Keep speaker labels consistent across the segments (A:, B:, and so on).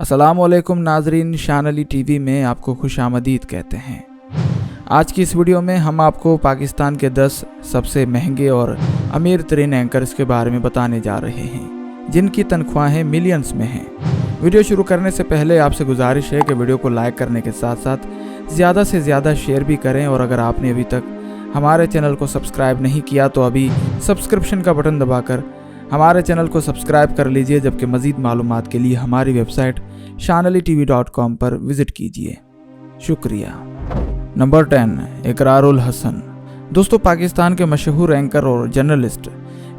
A: अस्सलामुअलैकुम नाजरीन, शान अली टीवी में आपको खुश आमदीद कहते हैं। आज की इस वीडियो में हम आपको पाकिस्तान के 10 सबसे महंगे और अमीर तरीन एंकर्स के बारे में बताने जा रहे हैं, जिनकी तनख्वाहें मिलियंस में हैं। वीडियो शुरू करने से पहले आपसे गुजारिश है कि वीडियो को लाइक करने के साथ साथ ज़्यादा से ज़्यादा शेयर भी करें, और अगर आपने अभी तक हमारे चैनल को सब्सक्राइब नहीं किया तो अभी सब्सक्रिप्शन का बटन दबाकर हमारे चैनल को सब्सक्राइब कर लीजिए, जबकि मज़ीद मालूमात के लिए हमारी वेबसाइट shanalitv.com पर विज़िट कीजिए। शुक्रिया। नंबर 10, इकरारुल हसन। दोस्तों, पाकिस्तान के मशहूर एंकर और जर्नलिस्ट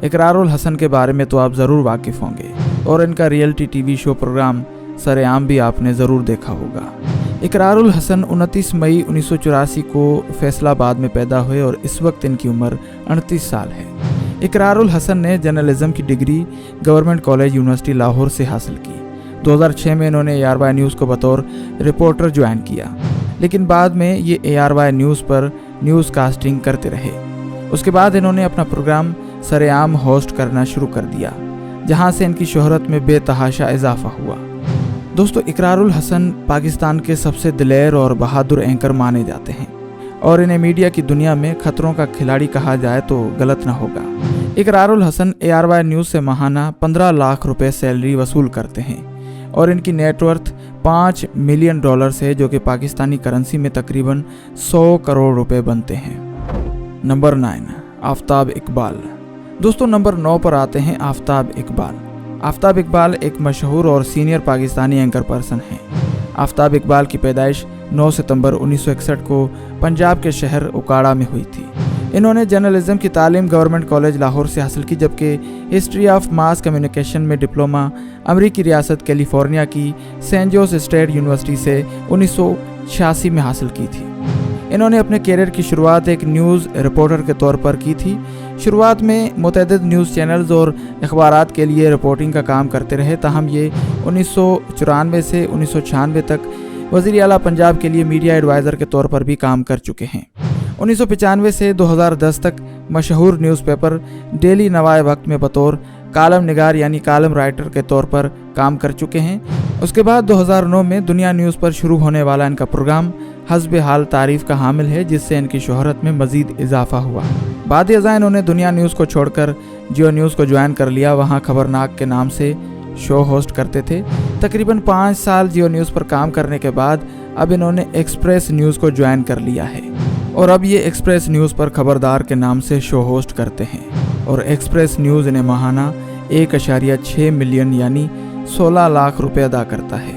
A: इकरारुल हसन के बारे में तो आप ज़रूर वाकिफ़ होंगे, और इनका रियलिटी टीवी शो प्रोग्राम सरेआम भी आपने ज़रूर देखा होगा। इकरारुल हसन 29 मई 1984 को फैसलाबाद में पैदा हुए और इस वक्त इनकी उम्र 38 साल है। इकरारुल हसन ने जर्नलिज्म की degree government college university Lahore से हासिल की। 2006 में इन्होंने ARY न्यूज़ को बतौर रिपोर्टर ज्वाइन किया, लेकिन बाद में ये ARY न्यूज़ पर न्यूज़ कास्टिंग करते रहे। उसके बाद इन्होंने अपना प्रोग्राम सरेआम होस्ट करना शुरू कर दिया, जहां से इनकी शोहरत में बेतहाशा इजाफा हुआ। दोस्तों, इकरारुल हसन पाकिस्तान के सबसे दिलेर और बहादुर एंकर माने जाते हैं, और इन्हें मीडिया की दुनिया में खतरों का खिलाड़ी कहा जाए तो गलत न होगा। इकरारुल हसन ARY न्यूज़ से माहाना 15 लाख रुपए सैलरी वसूल करते हैं, और इनकी नेटवर्थ $5 मिलियन है, जो कि पाकिस्तानी करेंसी में तकरीबन 100 करोड़ रुपए बनते हैं। नंबर 9, आफ्ताब इकबाल। दोस्तों, नंबर 9 पर आते हैं आफ्ताब इकबाल। आफ्ताब इकबाल एक मशहूर और सीनियर पाकिस्तानी एंकर पर्सन हैं। आफ्ताब इकबाल की पैदाइश 9 सितंबर 1961 को पंजाब के शहर उकाड़ा में हुई थी। इन्होंने जर्नलिज्म की तालीम गवर्नमेंट कॉलेज लाहौर से हासिल की, जबकि हिस्ट्री ऑफ मास कम्युनिकेशन में डिप्लोमा अमरीकी रियासत कैलिफोर्निया की सैन जोस स्टेट यूनिवर्सिटी से 1986 में हासिल की थी। इन्होंने अपने कैरियर की शुरुआत एक न्यूज़ रिपोर्टर के तौर पर की थी। शुरुआत में मुतअद्दिद न्यूज़ चैनल्स और अखबारात के लिए रिपोर्टिंग का काम करते रहे, ताहम ये 1994 से 1996 तक वज़ीर आला पंजाब के लिए मीडिया एडवाइज़र के तौर पर भी काम कर चुके हैं। 1995 से 2010 तक मशहूर न्यूज़पेपर डेली नवाए वक्त में बतौर कालम निगार यानी कालम राइटर के तौर पर काम कर चुके हैं। उसके बाद 2009 में दुनिया न्यूज़ पर शुरू होने वाला इनका प्रोग्राम हस्ब हाल तारीफ का हामिल है, जिससे इनकी शोहरत में मज़ीद इजाफा हुआ। बाद अज़ां इन्होंने दुनिया न्यूज़ को छोड़कर जियो न्यूज़ को ज्वाइन कर लिया। वहाँ खबरनाक के नाम से शो होस्ट करते थे। तकरीबन 5 साल जियो न्यूज़ पर काम करने के बाद अब इन्होंने एक्सप्रेस न्यूज़ को ज्वाइन कर लिया है, और अब ये एक्सप्रेस न्यूज़ पर खबरदार के नाम से शो होस्ट करते हैं, और एक्सप्रेस न्यूज़ इन्हें माहाना 1.6 मिलियन यानी 16 लाख रुपए अदा करता है,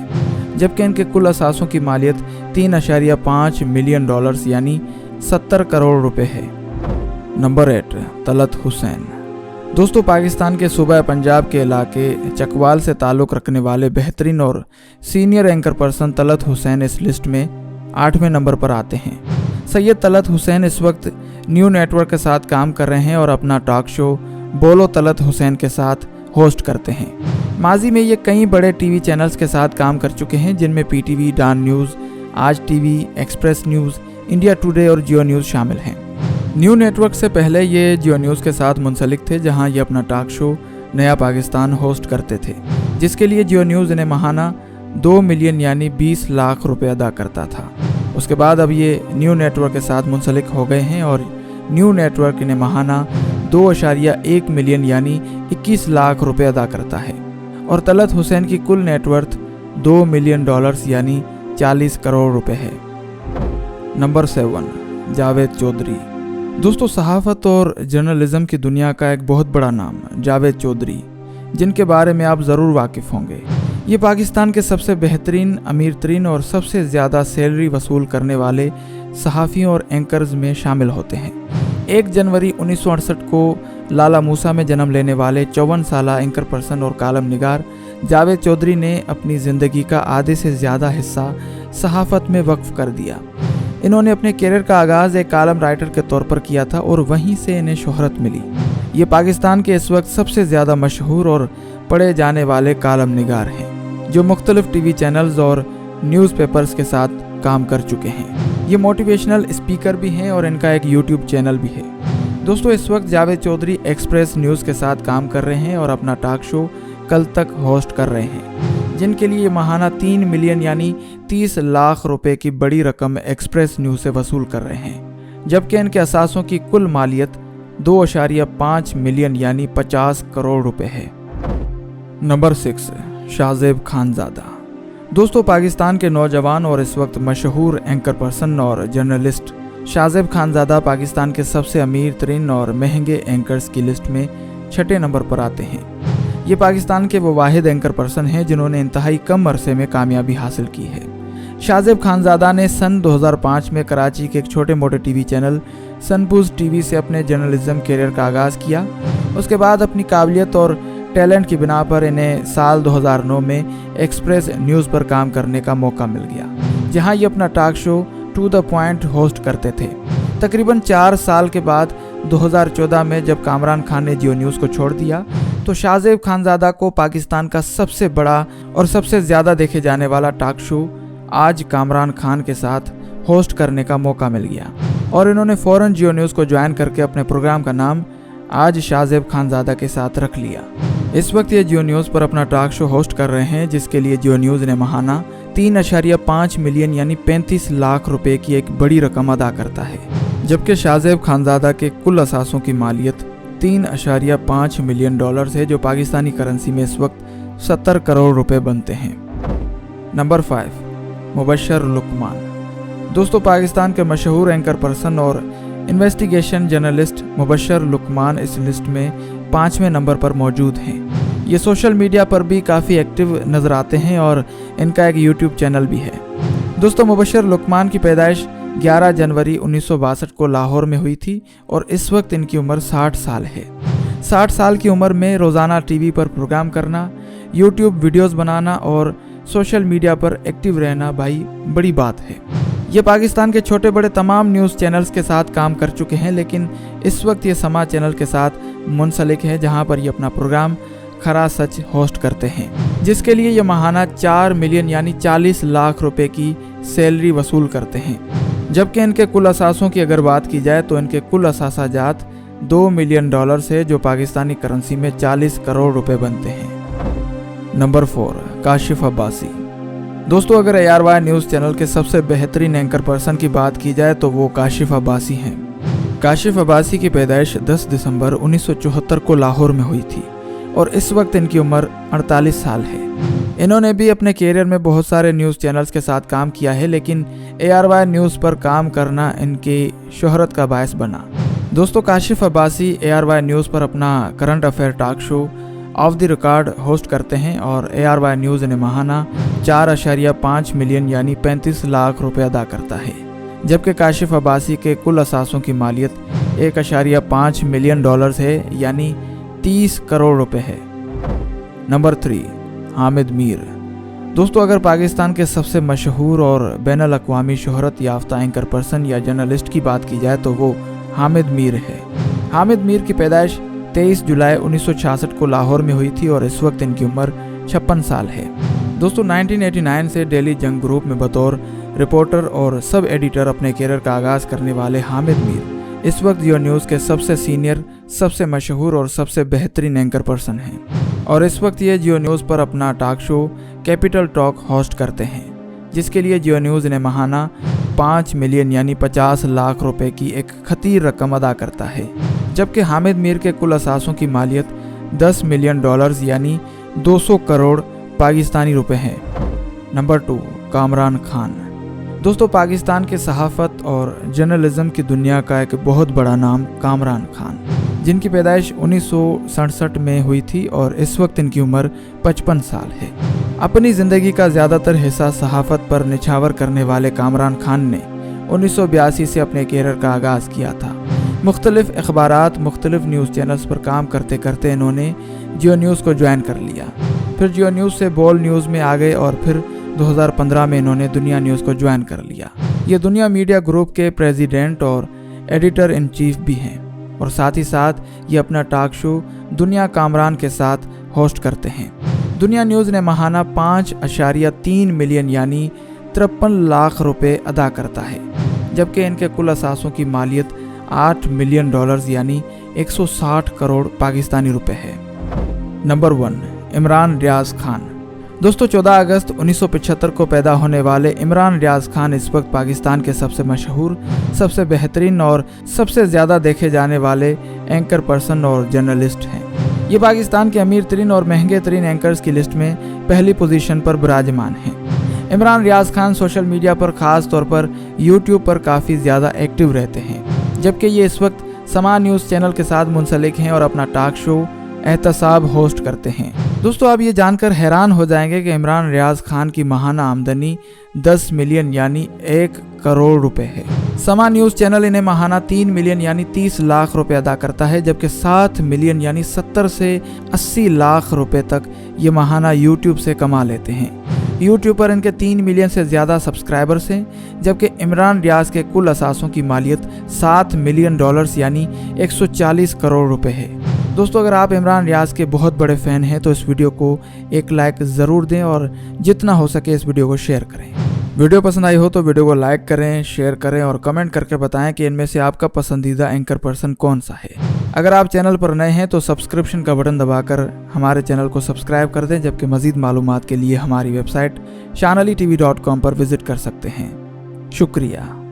A: जबकि इनके कुल असासों की मालियत $3.5 मिलियन यानी 70 करोड़ रुपए है। नंबर 8, तलत हुसैन। दोस्तों, पाकिस्तान के सूबा पंजाब के इलाके चकवाल से ताल्लुक़ रखने वाले बेहतरीन और senior anchor person Talat Hussain इस लिस्ट में 8वें नंबर पर आते हैं। सैयद तलत हुसैन इस वक्त न्यू नेटवर्क के साथ काम कर रहे हैं और अपना टॉक शो बोलो तलत हुसैन के साथ होस्ट करते हैं। माजी में ये कई बड़े टीवी चैनल्स के साथ काम कर चुके हैं, जिनमें PTV, डॉन न्यूज़, आज TV, express news, India today और जियो न्यूज़ शामिल हैं। न्यू नेटवर्क से पहले ये जियो न्यूज़ के साथ मुंसलिक थे, जहां ये अपना टॉक शो नया पाकिस्तान होस्ट करते थे, जिसके लिए जियो न्यूज़ इन्हें माहाना 2 मिलियन यानी 20 लाख रुपए अदा करता था। उसके बाद अब ये न्यू नेटवर्क के साथ मुंसलिक हो गए हैं, और न्यू नेटवर्क इन्हें माहाना 2.1 मिलियन यानी 21 लाख रुपए अदा करता है, और तलत हुसैन की कुल नेटवर्थ $2 मिलियन यानी 40 करोड़ रुपए है। नंबर 7, जावेद चौधरी। दोस्तों, सहाफ़त और जर्नलिज्म की दुनिया का एक बहुत बड़ा नाम जावेद चौधरी, जिनके बारे में आप ज़रूर वाकिफ़ होंगे। ये पाकिस्तान के सबसे बेहतरीन, अमीर तरीन और सबसे ज़्यादा सैलरी वसूल करने वाले सहाफ़ियों और एंकर्स में शामिल होते हैं। 1 जनवरी 1968 को लाला मूसा में जन्म लेने वाले 54 साला एंकर पर्सन और कालम निगार जावेद चौधरी ने अपनी ज़िंदगी का आधे से ज़्यादा हिस्सा सहाफ़त में वक्फ कर दिया। इन्होंने अपने कैरियर का आगाज़ एक कालम राइटर के तौर पर किया था, और वहीं से इन्हें शोहरत मिली। ये पाकिस्तान के इस वक्त सबसे ज़्यादा मशहूर और पढ़े जाने वाले कालम निगार हैं, जो मुख्तलिफ टीवी चैनल्स और न्यूज़पेपर्स के साथ काम कर चुके हैं। ये मोटिवेशनल स्पीकर भी हैं, और इनका एक यूट्यूब चैनल भी है। दोस्तों, इस वक्त जावेद चौधरी एक्सप्रेस न्यूज़ के साथ काम कर रहे हैं और अपना टॉक शो कल तक होस्ट कर रहे हैं, जिनके लिए माहाना 3 मिलियन यानी 30 लाख रुपए की बड़ी रकम एक्सप्रेस न्यूज से वसूल कर रहे हैं, जबकि इनके असासों की कुल मालियत 2.5 मिलियन यानी 50 करोड़ रुपए है। नंबर 6, शाहजेब खानजादा। दोस्तों, पाकिस्तान के नौजवान और इस वक्त मशहूर एंकर पर्सन और जर्नलिस्ट शाहजेब खानजादा पाकिस्तान के सबसे अमीर तरीन और महंगे एंकर्स की लिस्ट में 6ठे नंबर पर आते हैं। ये पाकिस्तान के वो वाहिद एंकर पर्सन हैं जिन्होंने इंतहाई कम अरसे में कामयाबी हासिल की है। शाहजेब खानजादा ने सन 2005 में कराची के एक छोटे मोटे टीवी चैनल सनपूज टीवी से अपने जर्नलिज्म कैरियर का आगाज़ किया। उसके बाद अपनी काबिलियत और टैलेंट की बिना पर इन्हें साल 2009 में एक्सप्रेस न्यूज़ पर काम करने का मौका मिल गया, जहां ये अपना talk show to the point host करते थे। तकरीबन 4 साल के बाद 2014 में जब कामरान खान ने जियो न्यूज़ को छोड़ दिया तो शाहजेब खानजादा को पाकिस्तान का सबसे बड़ा और सबसे ज़्यादा देखे जाने वाला टॉक शो आज कामरान खान के साथ होस्ट करने का मौका मिल गया और इन्होंने फ़ौरन जियो न्यूज़ को ज्वाइन करके अपने प्रोग्राम का नाम आज शाहजेब खानजादा के साथ रख लिया। इस वक्त ये जियो न्यूज़ पर अपना टॉक शो होस्ट कर रहे हैं, जिसके लिए जियो न्यूज़ ने माहाना 3.5 मिलियन यानी 35 लाख रुपए की एक बड़ी रकम अदा करता है, जबकि शाहजेब खानजादा के कुल असासों की मालियत 3.5 मिलियन डॉलर है, जो पाकिस्तानी करेंसी में इस वक्त 70 करोड़ रुपए बनते हैं। नंबर 5, मुबशर लुकमान। दोस्तों, पाकिस्तान के मशहूर एंकर पर्सन और इन्वेस्टिगेशन जर्नलिस्ट मुबशर लुकमान इस लिस्ट में 5वें नंबर पर मौजूद हैं। ये सोशल मीडिया पर भी काफ़ी एक्टिव नज़र आते हैं और इनका एक यूट्यूब चैनल भी है। दोस्तों, मुबशर लुकमान की पैदाइश 11 जनवरी 1962 को लाहौर में हुई थी और इस वक्त इनकी उम्र 60 साल है। 60 साल की उम्र में रोज़ाना टीवी पर प्रोग्राम करना, यूट्यूब वीडियोस बनाना और सोशल मीडिया पर एक्टिव रहना भाई बड़ी बात है। ये पाकिस्तान के छोटे बड़े तमाम न्यूज़ चैनल्स के साथ काम कर चुके हैं, लेकिन इस वक्त ये समा चैनल के साथ मुंसलिक है, जहां पर ये अपना प्रोग्राम खरा सच होस्ट करते हैं, जिसके लिए ये माहाना 4 मिलियन यानी 40 लाख रुपए की सैलरी वसूल करते हैं। जबकि इनके कुल असासों की अगर बात की जाए तो इनके कुल असासा जात 2 मिलियन डॉलर से, जो पाकिस्तानी करेंसी में 40 करोड़ रुपए बनते हैं। नंबर 4, काशिफ अब्बासी। दोस्तों, अगर ARY न्यूज़ चैनल के सबसे बेहतरीन एंकर पर्सन की बात की जाए तो वो काशिफ अब्बासी हैं। काशिफ अब्बासी की पैदाइश 10 दिसंबर 1974 को लाहौर में हुई थी और इस वक्त इनकी उम्र 48 साल है। इन्होंने भी अपने कैरियर में बहुत सारे न्यूज़ चैनल्स के साथ काम किया है, लेकिन ARY न्यूज़ पर काम करना इनकी शोहरत का बायस बना। दोस्तों, काशिफ अब्बासी ARY न्यूज़ पर अपना current affair talk show off the record host करते हैं और ARY न्यूज़ ने माहाना 4.5 मिलियन यानी 35 लाख रुपए अदा करता है, जबकि काशिफ अब्बासी के कुल असासों की मालियत 1.5 मिलियन डॉलर है यानी 30 करोड़ रुपए है। नंबर 3, हामिद मीर। दोस्तों, अगर पाकिस्तान के सबसे मशहूर और बैनुल अक़वामी शोहरत याफ्ता एंकर पर्सन या जर्नलिस्ट की बात की जाए तो वो हामिद मीर है। हामिद मीर की पैदाइश 23 जुलाई 1966 को लाहौर में हुई थी और इस वक्त इनकी उम्र 56 साल है। दोस्तों, 1989 से डेली जंग ग्रुप में बतौर रिपोर्टर और सब एडिटर अपने कैरियर का आगाज़ करने वाले हामिद मीर इस वक्त जियो न्यूज़ के सबसे सीनियर, सबसे मशहूर और सबसे बेहतरीन एंकर पर्सन हैं और इस वक्त ये जियो न्यूज़ पर अपना talk show capital talk host करते हैं, जिसके लिए जियो न्यूज़ ने माहाना 5 मिलियन यानी 50 लाख रुपए की एक खतीर रकम अदा करता है, जबकि हामिद मीर के कुल असासों की मालियत 10 मिलियन डॉलर्स यानी 200 करोड़ पाकिस्तानी रुपए हैं। नंबर 2, कामरान खान। दोस्तों, पाकिस्तान के सहाफ़त और जर्नलिज्म की दुनिया का एक बहुत बड़ा नाम कामरान खान, जिनकी पैदाइश 1967 में हुई थी और इस वक्त इनकी उम्र 55 साल है। अपनी ज़िंदगी का ज़्यादातर हिस्सा सहाफ़त पर निछावर करने वाले कामरान खान ने 1982 से अपने कैरियर का आगाज़ किया था। मुख्तलिफ अखबारात, मुख्तलिफ न्यूज़ चैनल्स पर काम करते करते इन्होंने जियो न्यूज़ को ज्वाइन कर लिया, फिर जियो न्यूज़ से बोल न्यूज़ में आ गए और फिर 2015 में इन्होंने दुनिया न्यूज़ को ज्वाइन कर लिया। ये दुनिया मीडिया ग्रुप के प्रेसिडेंट और एडिटर इन चीफ भी हैं और साथ ही साथ ये अपना टॉक शो दुनिया कामरान के साथ होस्ट करते हैं। दुनिया न्यूज़ ने माहाना 5.3 मिलियन यानी 53 लाख रुपए अदा करता है, जबकि इनके कुल असासों की मालियत 8 मिलियन डॉलर्स यानी 160 करोड़ पाकिस्तानी रुपए है। नंबर 1, इमरान रियाज खान। दोस्तों 14 अगस्त 1975 को पैदा होने वाले इमरान रियाज खान इस वक्त पाकिस्तान के सबसे मशहूर, सबसे बेहतरीन और सबसे ज़्यादा देखे जाने वाले एंकर पर्सन और जर्नलिस्ट हैं। ये पाकिस्तान के अमीर तरीन और महंगे तरीन एंकर्स की लिस्ट में पहली पोजीशन पर विराजमान हैं। इमरान रियाज खान सोशल मीडिया पर ख़ास तौर पर यूट्यूब पर काफ़ी ज़्यादा एक्टिव रहते हैं, जबकि ये इस वक्त समा न्यूज़ चैनल के साथ मुंसलिक हैं और अपना टॉक शो एहतसाब होस्ट करते हैं। दोस्तों आप ये जानकर हैरान हो जाएंगे कि इमरान रियाज खान की माहाना आमदनी 10 मिलियन यानी 1 करोड़ रुपए है। समा न्यूज़ चैनल इन्हें माहाना 3 मिलियन यानी 30 लाख रुपए अदा करता है, जबकि 7 मिलियन यानी 70 से 80 लाख रुपए तक ये माहाना यूट्यूब से कमा लेते हैं। यूट्यूब पर इनके 3 मिलियन से ज़्यादा सब्सक्राइबर्स हैं, जबकि इमरान रियाज के कुल असासों की मालियत $7 मिलियन यानी 140 करोड़ रुपए है। दोस्तों अगर आप इमरान रियाज के बहुत बड़े फ़ैन हैं तो इस वीडियो को एक लाइक ज़रूर दें और जितना हो सके इस वीडियो को शेयर करें। वीडियो पसंद आई हो तो वीडियो को लाइक करें, शेयर करें और कमेंट करके बताएं कि इनमें से आपका पसंदीदा एंकर पर्सन कौन सा है। अगर आप चैनल पर नए हैं तो सब्सक्रिप्शन का बटन दबाकर हमारे चैनल को सब्सक्राइब कर दें, जबकि मज़ीद मालूमात के लिए हमारी वेबसाइट shanalitv.com पर विज़िट कर सकते हैं। शुक्रिया।